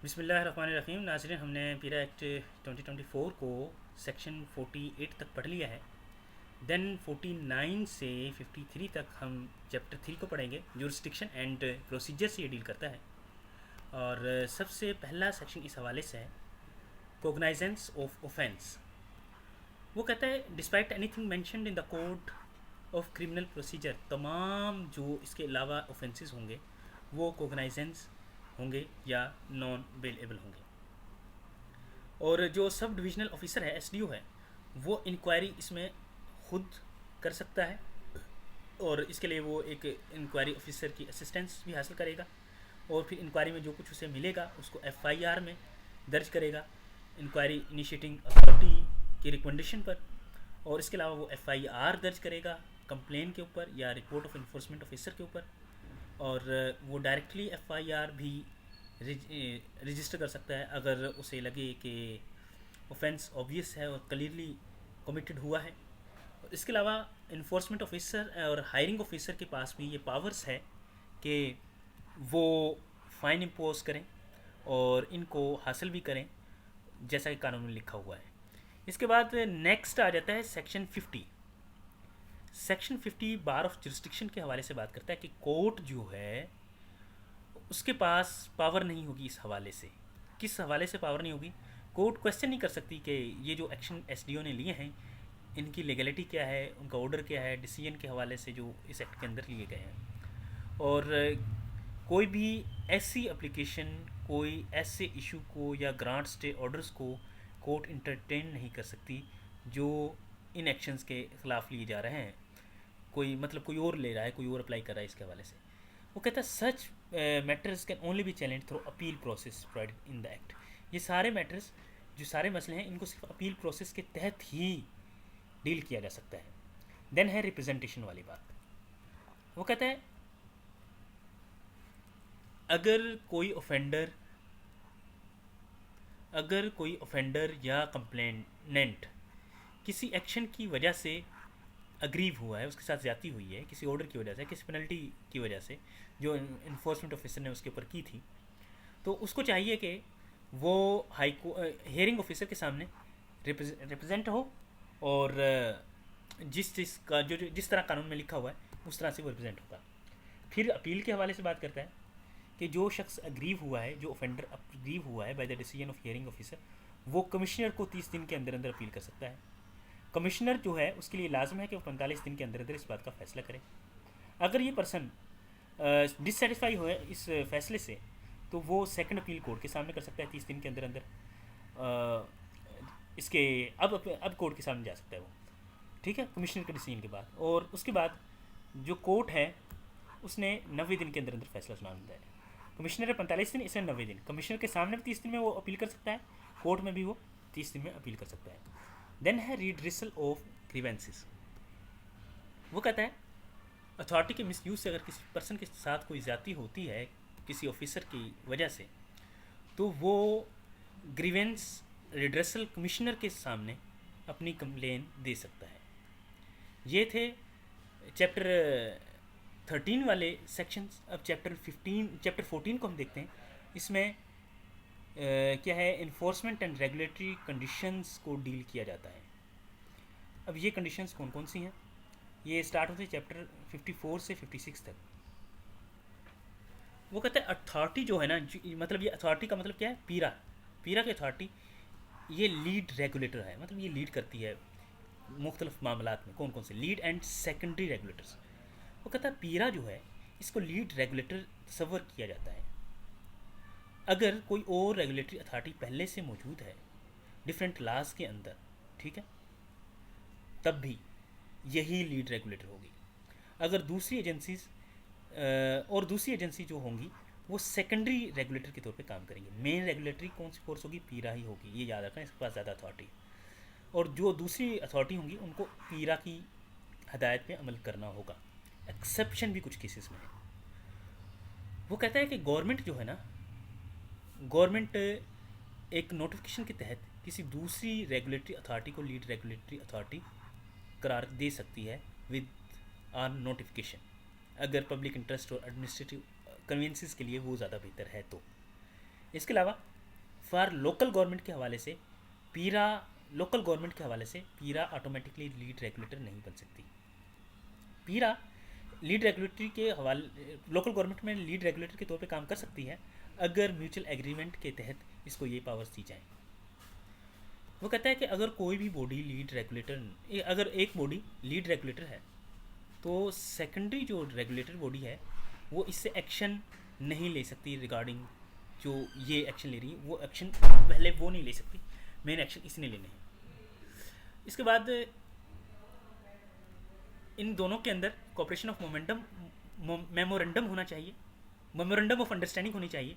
बिस्मिल्लाहिर्रहमानिर्रहीम। नाज़रीन, हमने पीरा एक्ट 2024 को सेक्शन 48 तक पढ़ लिया है। देन 49 से 53 तक हम चैप्टर 3 को पढ़ेंगे। जुरिस्डिक्शन एंड प्रोसीजर से ये डील करता है। और सबसे पहला सेक्शन इस हवाले से है कोगनाइजेंस ऑफ ऑफेंस। वो कहता है despite anything mentioned in the code of criminal procedure, तमाम जो इसके अलावा ऑफेंसेस होंगे वो कोगनाइजेंस होंगे या नॉन बेलेबल होंगे। और जो सब डिविजनल ऑफिसर है, एसडीओ है, वो इंक्वायरी इसमें खुद कर सकता है और इसके लिए वो एक इंक्वायरी ऑफिसर की असिस्टेंस भी हासिल करेगा। और फिर इंक्वायरी में जो कुछ उसे मिलेगा उसको एफआईआर में दर्ज करेगा इंक्वायरी इनिशिएटिंग अथॉरिटी की रिकमेंडेशन पर। और इसके अलावा वो एफआईआर दर्ज करेगा कंप्लेन के ऊपर या रिपोर्ट ऑफ इन्फोर्समेंट ऑफिसर के ऊपर। और वो डायरेक्टली एफआईआर भी रजिस्टर कर सकता है अगर उसे लगे कि ऑफेंस ऑब्वियस है और क्लियरली कमिटेड हुआ है। और इसके अलावा इन्फोर्समेंट ऑफिसर और हायरिंग ऑफिसर के पास भी ये पावर्स है कि वो फ़ाइन इम्पोज करें और इनको हासिल भी करें जैसा कि कानून में लिखा हुआ है। इसके बाद नेक्स्ट आ जाता है section 50। Section 50 bar of jurisdiction के हवाले से बात करता है कि कोर्ट जो है उसके पास पावर नहीं होगी। इस हवाले से किस हवाले से पावर नहीं होगी? कोर्ट क्वेश्चन नहीं कर सकती कि ये जो एक्शन एसडीओ ने लिए हैं इनकी लीगलिटी क्या है, उनका ऑर्डर क्या है, डिसीजन के हवाले से जो इस एक्ट के अंदर लिए गए हैं। और कोई भी ऐसी एप्लीकेशन, कोई ऐसे इशू को या ग्रांट स्टे ऑर्डर्स को कोर्ट इंटरटेन नहीं कर सकती जो इन एक्शंस के ख़िलाफ़ लिए जा रहे हैं। कोई मतलब कोई और ले रहा है, कोई और अप्लाई कर रहा है इसके हवाले से। वो कहता है such matters can only be challenge through appeal process provided in the act. ये सारे मैटर्स, जो सारे मसले हैं, इनको सिर्फ अपील प्रोसेस के तहत ही डील किया जा सकता है। देन है रिप्रेजेंटेशन वाली बात। वो कहता है अगर कोई ऑफेंडर या कंप्लेनेंट किसी एक्शन की वजह से अग्रीव हुआ है, उसके साथ ज़्यादती हुई है किसी ऑर्डर की वजह से, किसी पेनल्टी की वजह से जो इन्फोर्समेंट ऑफिसर ने उसके ऊपर की थी, तो उसको चाहिए कि वो हियरिंग ऑफिसर के सामने रिप्रेजेंट हो और जिस चीज़ का जो जिस तरह कानून में लिखा हुआ है उस तरह से वो रिप्रेजेंट होगा। फिर अपील के हवाले से बात करता है कि जो शख्स अग्रीव हुआ है, जो ऑफेंडर अग्रीव हुआ है by the decision of hearing officer, वो कमिश्नर को 30 दिन के अंदर अंदर अपील कर सकता है। कमिश्नर जो है उसके लिए लाजम है कि वो 45 दिन के अंदर अंदर इस बात का फैसला करे। अगर ये पर्सन डिससेटिस्फाई हुए इस फैसले से तो वो सेकंड अपील कोर्ट के सामने कर सकता है 30 दिन के अंदर अंदर। इसके अब कोर्ट के सामने जा सकता है वो, ठीक है, कमिश्नर के डिसीजन के बाद। और उसके बाद जो कोर्ट है उसने 90 दिन के अंदर अंदर फैसला सुनाना है। कमिश्नर है 45 दिन, इसने 90 दिन। कमिश्नर के सामने भी 30 दिन में वो अपील कर सकता है, कोर्ट में भी वो 30 दिन में अपील कर सकता है। देन है रिड्रेसल ऑफ ग्रीवेंसेस। वो कहता है अथॉरिटी के मिसयूज से अगर किसी पर्सन के साथ कोई ज़्यादती होती है किसी ऑफिसर की वजह से, तो वो ग्रीवेंस रिड्रेसल कमिश्नर के सामने अपनी कंप्लेन दे सकता है। ये थे चैप्टर 13 वाले सेक्शंस। अब चैप्टर 14 को हम देखते हैं। इसमें क्या है, इन्फोर्समेंट एंड रेगुलेटरी कंडीशंस को डील किया जाता है। अब ये कंडीशंस कौन कौन सी हैं? ये स्टार्ट होते हैं चैप्टर 54 से 56 तक। वो कहते हैं अथॉरिटी जो है ना, मतलब ये अथॉरिटी का मतलब क्या है? पीरा की अथॉरिटी ये लीड रेगुलेटर है, मतलब ये लीड करती है मुख्तलिफ मामलात में। कौन कौन से? Lead and secondary regulators. वो कहता है पीरा जो है इसको लीड रेगुलेटर तस्वर किया जाता है। अगर कोई और रेगुलेटरी अथॉरिटी पहले से मौजूद है डिफरेंट लाज के अंदर, ठीक है, तब भी यही लीड रेगुलेटर होगी। अगर दूसरी एजेंसी जो होंगी वो सेकेंडरी रेगुलेटर के तौर पे काम करेंगे। मेन रेगुलेटरी कौन सी फोर्स होगी? पीरा ही होगी, ये याद रखना, इसके पास ज़्यादा अथॉरिटी। और जो दूसरी अथॉरिटी होंगी उनको पीरा की हदायत पे अमल करना होगा। एक्सेप्शन भी कुछ केसेस में है। वो कहता है कि गवर्नमेंट जो है ना, गवर्नमेंट एक नोटिफिकेशन के तहत किसी दूसरी रेगुलेटरी अथॉरिटी को लीड रेगुलेटरी अथॉरिटी करार दे सकती है विद आन नोटिफिकेशन, अगर पब्लिक इंटरेस्ट और एडमिनिस्ट्रेटिव कन्वीनियंस के लिए वो ज़्यादा बेहतर है तो। इसके अलावा फॉर लोकल गवर्नमेंट के हवाले से पीरा लोकल गवर्नमेंट के हवाले से पीरा ऑटोमेटिकली लीड रेगुलेटर नहीं बन सकती। पीरा लीड रेगुलेटरी के हवाले लोकल गवर्नमेंट में लीड रेगुलेटर के तौर पे काम कर सकती है अगर म्यूचुअल एग्रीमेंट के तहत इसको ये पावर्स दी जाए। वो कहता है कि अगर कोई भी बॉडी लीड रेगुलेटर अगर एक बॉडी लीड रेगुलेटर है तो सेकेंडरी जो रेगुलेटर बॉडी है वो इससे एक्शन नहीं ले सकती रिगार्डिंग जो ये एक्शन ले रही है, वो एक्शन पहले वो नहीं ले सकती, मेन एक्शन इसने लेने हैं। इसके बाद इन दोनों के अंदर कॉपरेशन ऑफ मेमोरेंडम होना चाहिए, मेमोरेंडम ऑफ अंडरस्टैंडिंग होनी चाहिए,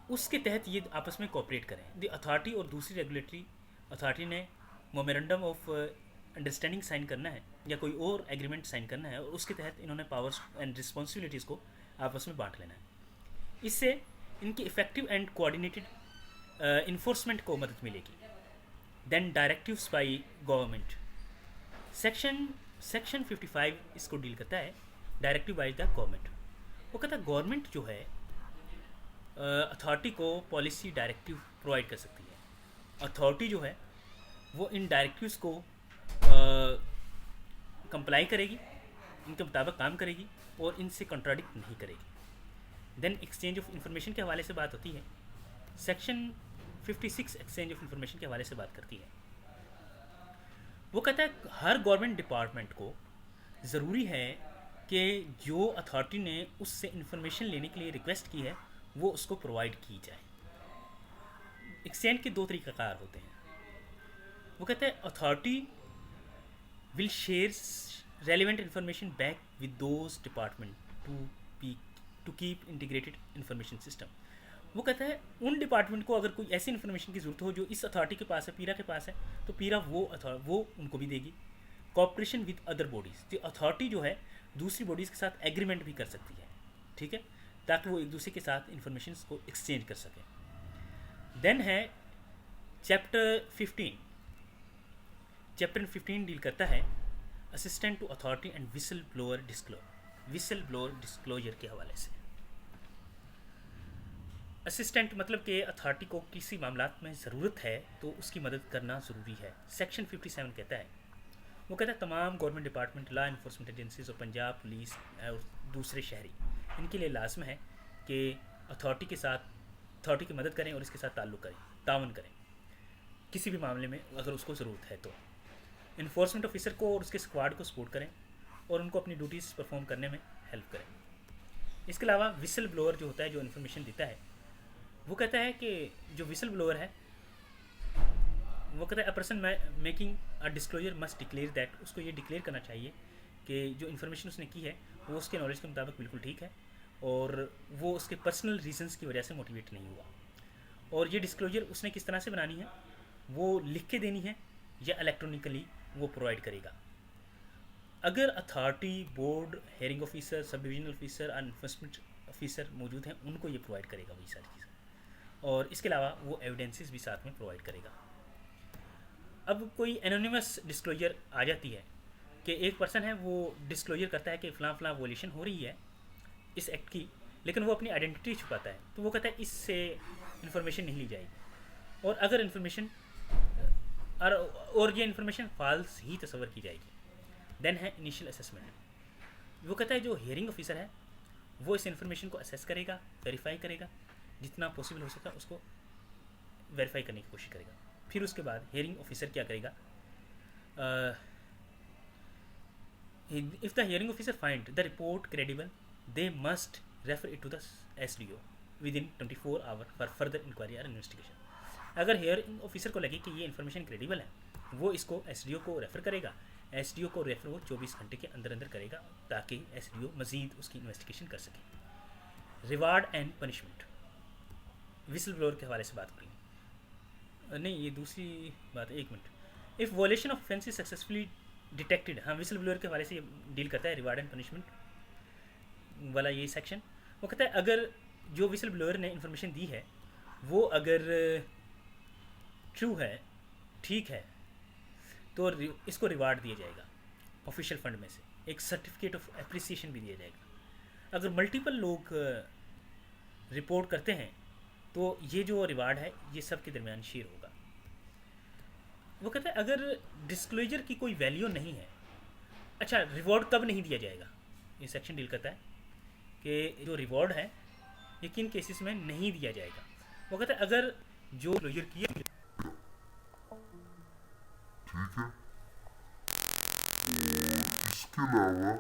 उसके तहत ये आपस में कोऑपरेट करें। द अथॉरिटी और दूसरी रेगुलेटरी अथॉरिटी ने मेमोरेंडम ऑफ अंडरस्टैंडिंग साइन करना है या कोई और एग्रीमेंट साइन करना है और उसके तहत इन्होंने पावर्स एंड रिस्पॉन्सिबिलिटीज़ को आपस में बांट लेना है। इससे इनकी इफेक्टिव एंड कोऑर्डिनेटेड इन्फोर्समेंट को मदद मिलेगी। Then directives by government section 55 इसको डील करता है, डायरेक्टिव बाय द गवर्नमेंट। वो कहता है गवर्नमेंट जो है अथॉरिटी को पॉलिसी डायरेक्टिव प्रोवाइड कर सकती है। अथॉरिटी जो है वो इन डायरेक्टिव्स को कंप्लाई करेगी, इनके मुताबिक काम करेगी और इनसे कॉन्ट्राडिक्ट नहीं करेगी। देन एक्सचेंज ऑफ इंफॉर्मेशन के हवाले से बात होती है। सेक्शन 56 एक्सचेंज ऑफ इंफॉर्मेशन के हवाले से बात करती है। वो कहता है हर गवर्नमेंट डिपार्टमेंट को ज़रूरी है कि जो अथॉरिटी ने उससे इंफॉर्मेशन लेने के लिए रिक्वेस्ट की है वो उसको प्रोवाइड की जाए। एक्सचेंज के दो तरीक़ाकार होते हैं। वो कहते हैं authority will share relevant information back with those department to keep integrated information system. वो कहता है उन डिपार्टमेंट को अगर कोई ऐसी इन्फॉर्मेशन की ज़रूरत हो जो इस अथॉरिटी के पास है, पीरा के पास है, तो पीरा वो उनको भी देगी। कॉपरेशन विद अदर बॉडीज़, तो अथॉरिटी जो है दूसरी बॉडीज़ के साथ एग्रीमेंट भी कर सकती है, ठीक है, ताकि वो एक दूसरे के साथ इंफॉर्मेशन को एक्सचेंज कर सकें। देन है चैप्टर 15। चैप्टर 15 डील करता है assistant to authority and whistle blower disclosure के हवाले से। असिस्टेंट मतलब कि अथॉरिटी को किसी मामलात में ज़रूरत है तो उसकी मदद करना ज़रूरी है। सेक्शन 57 कहता है, वो कहता है तमाम government department, law enforcement agencies और पंजाब पुलिस और दूसरे शहरी, इनके लिए लाजम है कि अथॉरिटी की मदद करें और इसके साथ ताउन करें किसी भी मामले में अगर उसको ज़रूरत है तो। इन्फोर्समेंट ऑफिसर को और उसके स्क्वाड को सपोर्ट करें और उनको अपनी ड्यूटीज़ परफॉर्म करने में हेल्प करें। इसके अलावा विसल ब्लोअर जो होता है, जो इन्फॉर्मेशन देता है, वो कहता है कि जो विसल ब्लोअर है वो कहता है a person making a disclosure must declare that, उसको ये डिक्लेयर करना चाहिए कि जो इन्फॉर्मेशन उसने की है वो उसके नॉलेज के मुताबिक बिल्कुल ठीक है और वो उसके पर्सनल रीजंस की वजह से मोटिवेट नहीं हुआ। और ये डिस्क्लोजर उसने किस तरह से बनानी है, वो लिख के देनी है या इलेक्ट्रॉनिकली वो प्रोवाइड करेगा। अगर authority, board, hearing officer, sub divisional officer, enforcement officer मौजूद हैं, उनको ये प्रोवाइड करेगा वही सारी चीज़ें, और इसके अलावा वो एविडेंसेस भी साथ में प्रोवाइड करेगा। अब कोई एनोनिमस डिस्क्लोजर आ जाती है कि एक पर्सन है वो डिस्क्लोजर करता है कि फ़लाँ वोलेशन हो रही है इस एक्ट की, लेकिन वो अपनी आइडेंटिटी छुपाता है, तो वो कहता है इससे इन्फॉर्मेशन नहीं ली जाएगी और अगर इन्फॉर्मेशन और ये इन्फॉर्मेशन फॉल्स ही तस्वर की जाएगी। देन है इनिशियल असेसमेंट। वो कहता है जो हियरिंग ऑफिसर है वो इस इन्फॉर्मेशन को असेस करेगा, वेरीफाई करेगा, जितना पॉसिबल हो सका उसको वेरीफाई करने की कोशिश करेगा। फिर उसके बाद हियरिंग ऑफिसर क्या करेगा, if the hearing officer find the report credible they must refer it to the SDO within 24 hour for further inquiry और इन्वेस्टिगेशन। अगर हियरिंग ऑफिसर को लगे कि ये इन्फॉर्मेशन क्रेडिबल है, वो इसको SDO को रेफ़र करेगा। SDO को रेफ़र वो 24 घंटे के अंदर करेगा ताकि SDO मज़ीद उसकी इन्वेस्टिगेशन कर सके। Reward and punishment, whistle blower के हवाले से बात करेंगे, नहीं ये दूसरी बात है, एक minute. If वॉलेशन of offence is successfully detected, हाँ विसल ब्लोअर के हवाले से ये डील करता है, रिवार्ड एंड पनिशमेंट वाला ये सेक्शन। वो कहता है अगर जो विसल ब्लोअर ने इन्फॉर्मेशन दी है वो अगर ट्रू है, ठीक है, तो इसको रिवार्ड दिया जाएगा ऑफिशियल फंड में से, एक सर्टिफिकेट ऑफ एप्रिसिएशन भी दिया जाएगा। अगर मल्टीपल लोग रिपोर्ट करते हैं तो ये जो रिवार्ड है ये सब के दरमियान शेयर होगा। वो कहता है अगर डिस्क्लोजर की कोई वैल्यू नहीं है, अच्छा रिवॉर्ड कब नहीं दिया जाएगा, ये सेक्शन डील करता है कि जो रिवॉर्ड है ये किन केसेस में नहीं दिया जाएगा। वो कहता है अगर जो डिस्क्लोजर किया, ठीक है। और इसके अलावा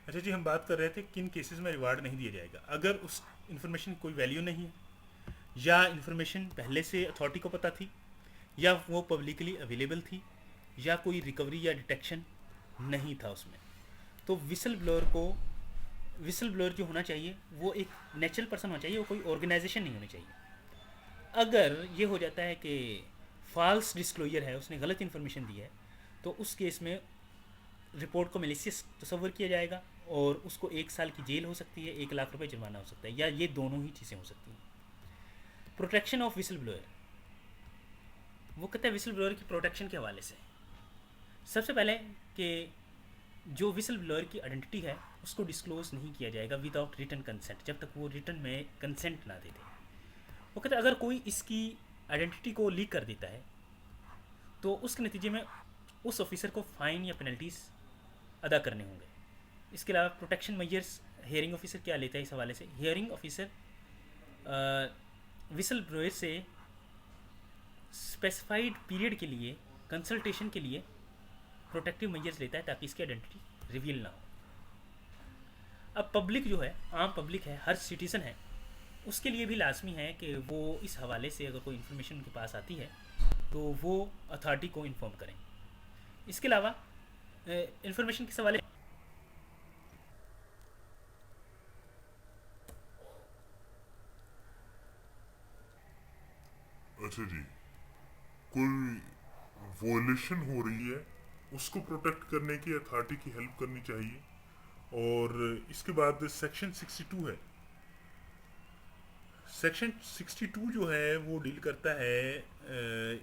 अच्छा जी हम बात कर रहे थे किन केसेस में रिवार्ड नहीं दिया जाएगा। अगर उस इन्फॉर्मेशन की कोई वैल्यू नहीं है, या इन्फॉर्मेशन पहले से अथॉरिटी को पता थी, या वो पब्लिकली अवेलेबल थी, या कोई रिकवरी या डिटेक्शन नहीं था उसमें, तो विसल ब्लोअर जो होना चाहिए वो एक नेचुरल पर्सन होना चाहिए, वो कोई ऑर्गेनाइजेशन नहीं होनी चाहिए। अगर ये हो जाता है कि फॉल्स डिस्क्लोजर है, उसने गलत इन्फॉर्मेशन दी है, तो उस केस में रिपोर्ट को मेलिशियस तस्वर किया जाएगा और उसको 1 साल की जेल हो सकती है, 1 लाख रुपए जुर्माना हो सकता है, या ये दोनों ही चीज़ें हो सकती हैं। प्रोटेक्शन ऑफ विसल ब्लोअर, वो कहता है विसल ब्लोअर की प्रोटेक्शन के हवाले से सबसे पहले कि जो विसल ब्लोअर की आइडेंटिटी है उसको डिस्क्लोज नहीं किया जाएगा विदाउट रिटन कंसेंट, जब तक वो रिटन में कंसेंट ना दे दे। वो कहते हैं अगर कोई इसकी आइडेंटिटी को लीक कर देता है तो उसके नतीजे में उस ऑफिसर को फ़ाइन या पेनल्टीज़ अदा करने होंगे। इसके अलावा प्रोटेक्शन मेजर्स हियरिंग ऑफिसर क्या लेता है इस हवाले से, हियरिंग ऑफिसर विसल ब्लोअर से स्पेसिफाइड पीरियड के लिए कंसल्टेशन के लिए प्रोटेक्टिव मेजर्स लेता है ताकि इसकी आइडेंटिटी रिवील ना हो। अब पब्लिक जो है, आम पब्लिक है, हर सिटीज़न है, उसके लिए भी लाजमी है कि वो इस हवाले से अगर कोई इन्फॉर्मेशन उनके पास आती है तो वो अथॉरिटी को इन्फॉर्म करें। इसके अलावा इन्फॉर्मेशन के हवाले, अच्छा जी, कोई वॉयलेशन हो रही है उसको प्रोटेक्ट करने की अथॉरिटी की हेल्प करनी चाहिए। और इसके बाद सेक्शन 62 है। सेक्शन 62 जो है वो डील करता है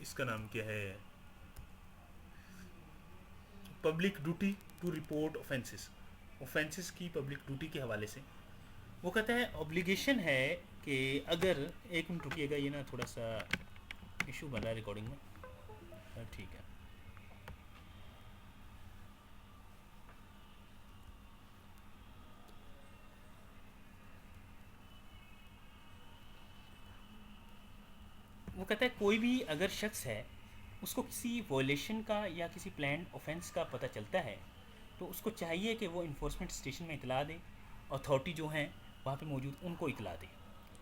इसका नाम क्या है, public duty to report offences, offences की पब्लिक ड्यूटी के हवाले से। वो कहता है ऑब्लिगेशन है कि अगर, एक मिनट रुकिएगा, ये ना थोड़ा सा इशू बन रहा है रिकॉर्डिंग में, ठीक है। वो कहता है कोई भी अगर शख्स है उसको किसी वॉयलेशन का या किसी प्लान ऑफेंस का पता चलता है तो उसको चाहिए कि वो इन्फोर्समेंट स्टेशन में इतला दे, अथॉरिटी जो हैं वहाँ पे मौजूद उनको इतला दे।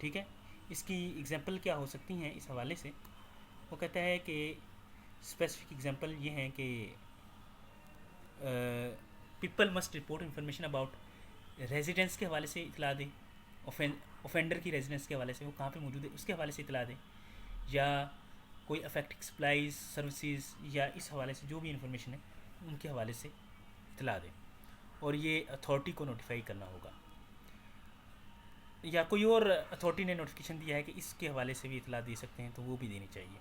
ठीक है, इसकी एग्जांपल क्या हो सकती हैं इस हवाले से। वो कहता है कि स्पेसिफिक एग्जांपल ये हैं कि people must report information about residence के हवाले से इतला दे, ऑफेंडर की रेजिडेंस के हवाले से वो कहाँ पे मौजूद है उसके हवाले से इतला दे, या कोई अफेक्टिव सप्लाईज सर्विसेज या इस हवाले से जो भी इंफॉर्मेशन है उनके हवाले से इतला दें, और ये अथॉरिटी को नोटिफाई करना होगा। या कोई और अथॉरिटी ने नोटिफिकेशन दिया है कि इसके हवाले से भी इतला दे सकते हैं तो वो भी देनी चाहिए।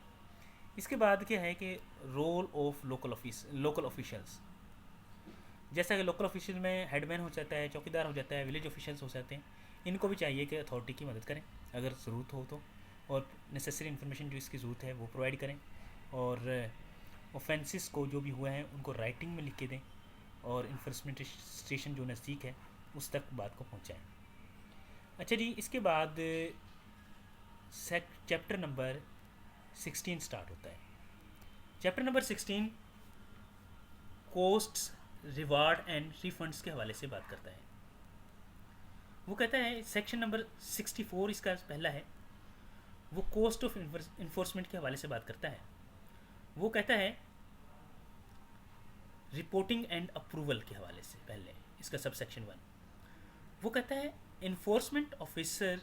इसके बाद क्या है कि रोल ऑफ लोकल ऑफिशियल्स, जैसा कि लोकल ऑफिशियल में हेडमैन हो जाता है, चौकीदार हो जाता है, विलेज ऑफिशियल्स हो जाते हैं, इनको भी चाहिए कि अथॉरिटी की मदद करें अगर ज़रूरत हो तो, और नेसेसरी इन्फॉर्मेशन जो इसकी ज़रूरत है वो प्रोवाइड करें, और ऑफेंसेस को जो भी हुए हैं उनको राइटिंग में लिख के दें, और इन्फोर्समेंट स्टेशन जो नज़दीक है उस तक बात को पहुँचाएँ। अच्छा जी, इसके बाद चैप्टर नंबर 16 स्टार्ट होता है। Chapter number 16 costs, reward and refunds के हवाले से बात करता है। वो कहता है सेक्शन नंबर 64 इसका पहला है, वो कोस्ट ऑफ इन्फोर्समेंट के हवाले से बात करता है। वो कहता है रिपोर्टिंग एंड अप्रूवल के हवाले से पहले इसका सब सेक्शन 1। वो कहता है इन्फोर्समेंट ऑफिसर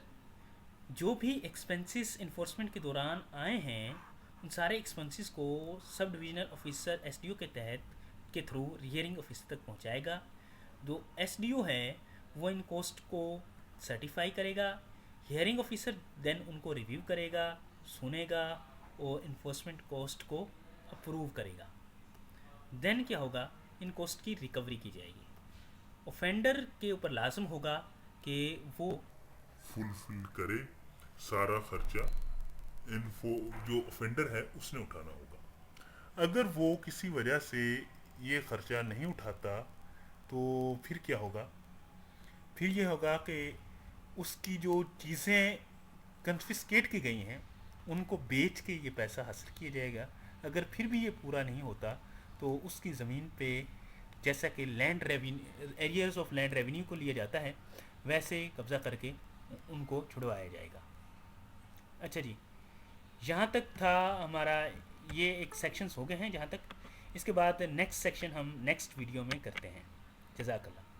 जो भी एक्सपेंसेस इन्फोर्समेंट के दौरान आए हैं उन सारे एक्सपेंसेस को सब डिविजनल ऑफिसर एसडीओ के तहत के थ्रू हियरिंग ऑफिसर तक पहुंचाएगा। जो एसडीओ है वो इन कॉस्ट को सर्टिफाई करेगा। हियरिंग ऑफिसर देन उनको रिव्यू करेगा, सुनेगा और इन्फोर्समेंट कॉस्ट को अप्रूव करेगा। देन क्या होगा, इन कॉस्ट की रिकवरी की जाएगी। ऑफेंडर के ऊपर लाजम होगा कि वो फुलफिल करे सारा खर्चा इन्फो जो ऑफेंडर है उसने उठाना होगा। अगर वो किसी वजह से ये खर्चा नहीं उठाता तो फिर क्या होगा, फिर ये होगा कि उसकी जो चीज़ें कन्फिस्केट की गई हैं उनको बेच के ये पैसा हासिल किया जाएगा। अगर फिर भी ये पूरा नहीं होता तो उसकी ज़मीन पे जैसा कि land revenue areas of land revenue को लिया जाता है वैसे कब्ज़ा करके उनको छुड़वाया जाएगा। अच्छा जी, यहाँ तक था हमारा, ये एक सेक्शंस हो गए हैं जहाँ तक। इसके बाद नेक्स्ट सेक्शन हम नेक्स्ट वीडियो में करते हैं। जज़ाकल्लाह।